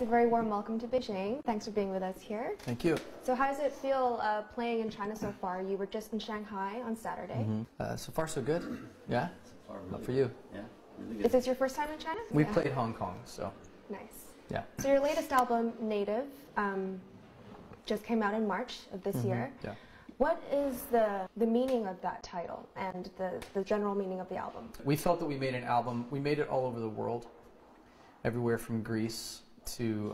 a very warm welcome to Beijing. Thanks for being with us here. Thank you. So how does it feel playing in China so far? You were just in Shanghai on Saturday. So far, so good. Yeah? So far, really How for you? Yeah, really good. Is this your first time in China? We played Hong Kong, so Nice. yeah. So your latest album, Native, just came out in March of this year. Yeah. What is the meaning of that title and the general meaning of the album? We felt that we made an album. We made it all over the world, everywhere from Greece to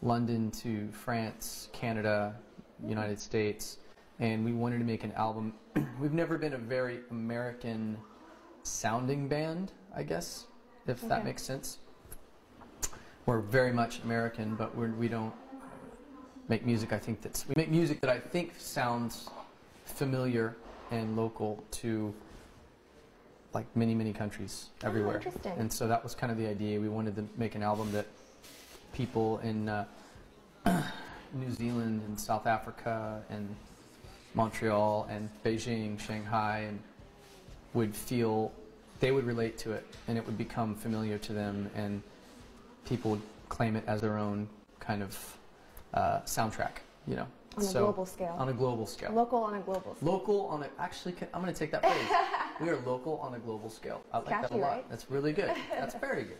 London to France, Canada, United States, and we wanted to make an album. We've never been a very American sounding band, I guess, if that makes sense. We're very much American, but we don't make music. We make music that I think sounds familiar and local to like many countries everywhere. Interesting. And so that was kind of the idea. We wanted to make an album that people in New Zealand and South Africa and Montreal and Beijing, Shanghai, and would feel they would relate to it, and it would become familiar to them, and people would claim it as their own kind of soundtrack, you know. On a global scale. On a global scale. Local on a global scale. Local on a, actually, I'm going to take that phrase. We are local on a global scale. I like that a lot. Right? That's really good. That's very good.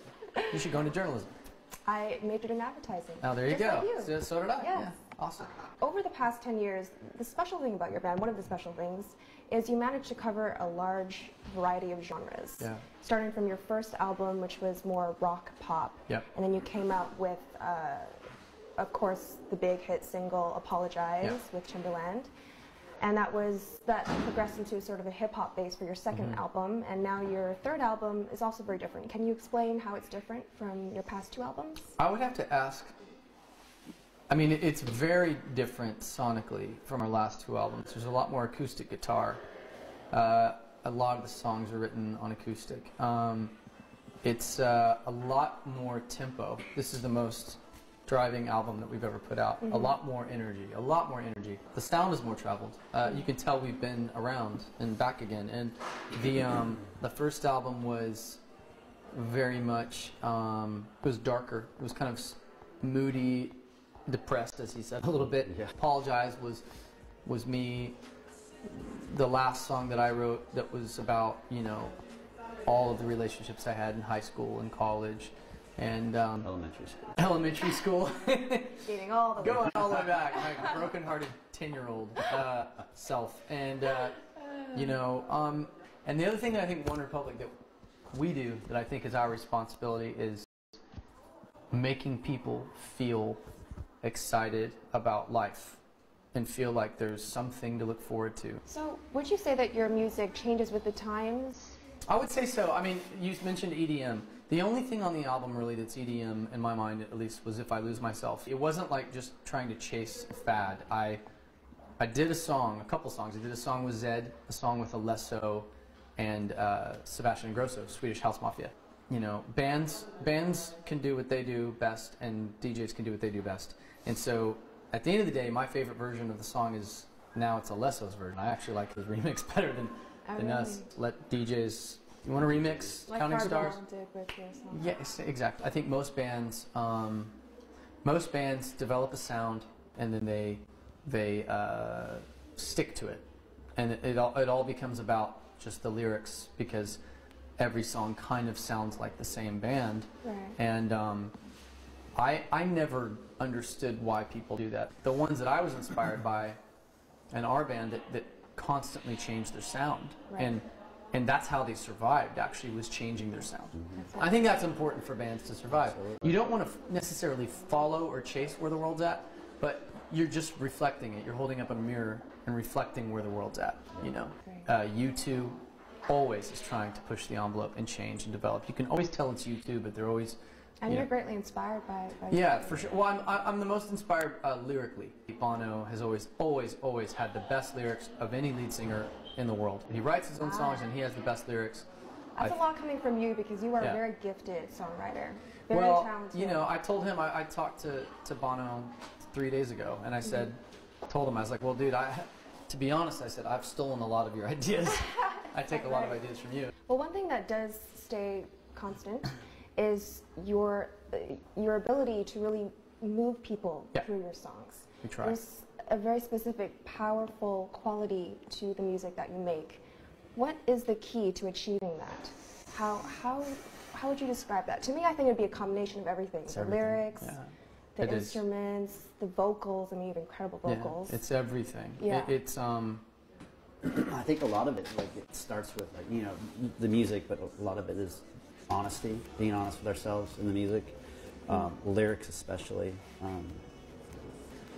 You should go into journalism. I majored in advertising. Oh, there you Just go. like you. So did I. Yes. Yeah. Awesome. Over the past 10 years, the special thing about your band, one of the special things, is you managed to cover a large variety of genres. Yeah. Starting from your first album, which was more rock pop. Yep. And then you came out with, of course, the big hit single, Apologize, with Timberland. And that progressed into sort of a hip-hop base for your second album, and now your third album is also very different. Can you explain how it's different from your past two albums? I would have to ask, I mean, it's very different sonically from our last two albums. There's a lot more acoustic guitar. A lot of the songs are written on acoustic. It's a lot more tempo. This is the most driving album that we've ever put out. A lot more energy, a lot more energy. The sound is more traveled. You can tell we've been around and back again. And the first album was very much, it was darker. It was kind of moody, depressed, as he said, a little bit. Yeah. Apologize was me. The last song that I wrote that was about, you know, all of the relationships I had in high school and college. And elementary school. Dating all the way Going all the way back, my broken-hearted 10-year-old self. And, you know, and the other thing that I think OneRepublic that we do that I think is our responsibility is making people feel excited about life and feel like there's something to look forward to. So, would you say that your music changes with the times? I would say so. I mean, you mentioned EDM. The only thing on the album really that's EDM, in my mind at least, was If I Lose Myself. It wasn't like just trying to chase a fad. I did a couple songs. I did a song with Zed, a song with Alesso, and Sebastian Ingrosso, Swedish House Mafia. You know, bands can do what they do best, and DJs can do what they do best. And so, at the end of the day, my favorite version of the song is, now it's Alesso's version. I actually like his remix better than us. Let DJs... You want to remix Like Counting Stars? Did with your song. Yes, exactly. I think most bands develop a sound and then they stick to it, and it all becomes about just the lyrics, because every song kind of sounds like the same band. Right. And I never understood why people do that. The ones that I was inspired by in our band that constantly changed their sound. Right. And that's how they survived, actually, was changing their sound. I think that's important for bands to survive. You don't want to necessarily follow or chase where the world's at, but you're just reflecting it. You're holding up a mirror and reflecting where the world's at, you know. U2 always is trying to push the envelope and change and develop. You can always tell it's U2, but they're always... And you're greatly inspired by Yeah, for sure. Well, I'm the most inspired lyrically. Bono has always had the best lyrics of any lead singer in the world. He writes his own songs and he has the best lyrics. That's a lot coming from you, because you are a very gifted songwriter. Very talented. You know, I told him, I talked to Bono 3 days ago, and I said, told him, I was like, well, dude, to be honest, I said, I've stolen a lot of your ideas. I take a lot of ideas from you. Well, one thing that does stay constant is your your ability to really move people Yeah. through your songs. We try. There's a very specific, powerful quality to the music that you make. What is the key to achieving that? How would you describe that? To me, I think it'd be a combination of everything. It's The everything. lyrics, Yeah. the It is. instruments, the vocals. I mean, you have incredible vocals. Yeah, it's everything. Yeah. It's I think a lot of it, like, it starts with, like, you know, the music, but a lot of it is honesty, being honest with ourselves in the music, lyrics especially.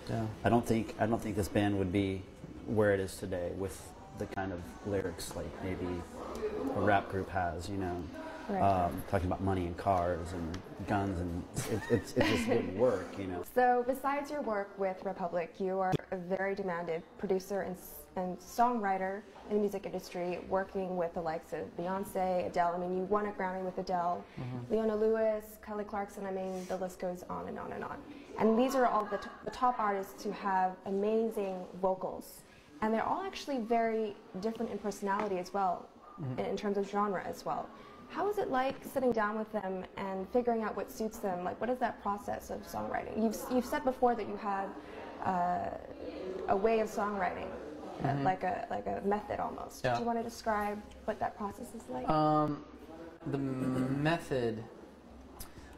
yeah. I don't think this band would be where it is today with the kind of lyrics like maybe a rap group has, you know, Right. talking about money and cars and guns, and it just wouldn't work, you know. So, besides your work with Republic, you are a very demanded producer and songwriter in the music industry, working with the likes of Beyonce, Adele. I mean, you won a Grammy with Adele, Leona Lewis, Kelly Clarkson. I mean, the list goes on and on and on. And these are all the top artists who have amazing vocals. And they're all actually very different in personality as well, in terms of genre as well. How is it like sitting down with them and figuring out what suits them? Like, what is that process of songwriting? You've said before that you have a way of songwriting, like a method almost. Yeah. Do you want to describe what that process is like? The method,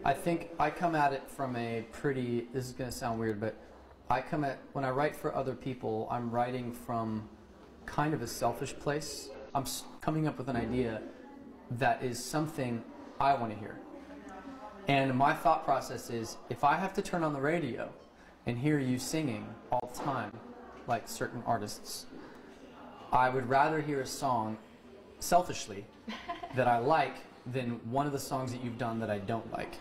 I think I come at it from a pretty, this is going to sound weird, but when I write for other people, I'm writing from kind of a selfish place. I'm coming up with an idea that is something I want to hear. And my thought process is, if I have to turn on the radio and hear you singing all the time, like certain artists, I would rather hear a song, selfishly, that I like than one of the songs that you've done that I don't like.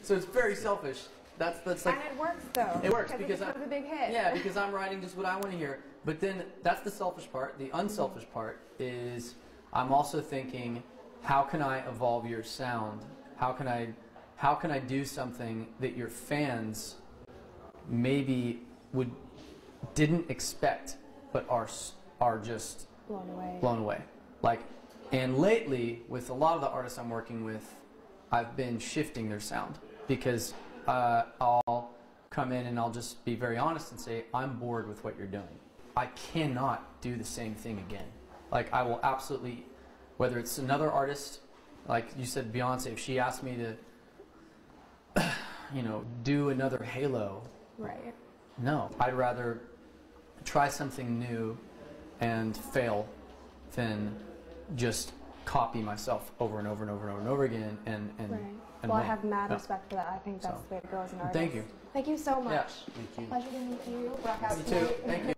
So it's very selfish. That's like. And it works though. It works because it's a big hit. Yeah, because I'm writing just what I want to hear. But then that's the selfish part. The unselfish part is I'm also thinking, how can I evolve your sound? How can I do something that your fans maybe didn't expect, but are just blown away. Like, and lately with a lot of the artists I'm working with, I've been shifting their sound because I'll come in and I'll just be very honest and say, I'm bored with what you're doing. I cannot do the same thing again. Like, I will absolutely, whether it's another artist, like you said, Beyonce, if she asked me to, do another Halo, Right. no, I'd rather try something new and fail than just copy myself over and over and over and over and over again and Right. and Well, I win. have mad Yeah. respect for that. I think that's So, the way to go as an artist. thank you. Thank you so much. Yeah. Thank you. Pleasure to meet you. Rock out Me tonight. too. Thank you.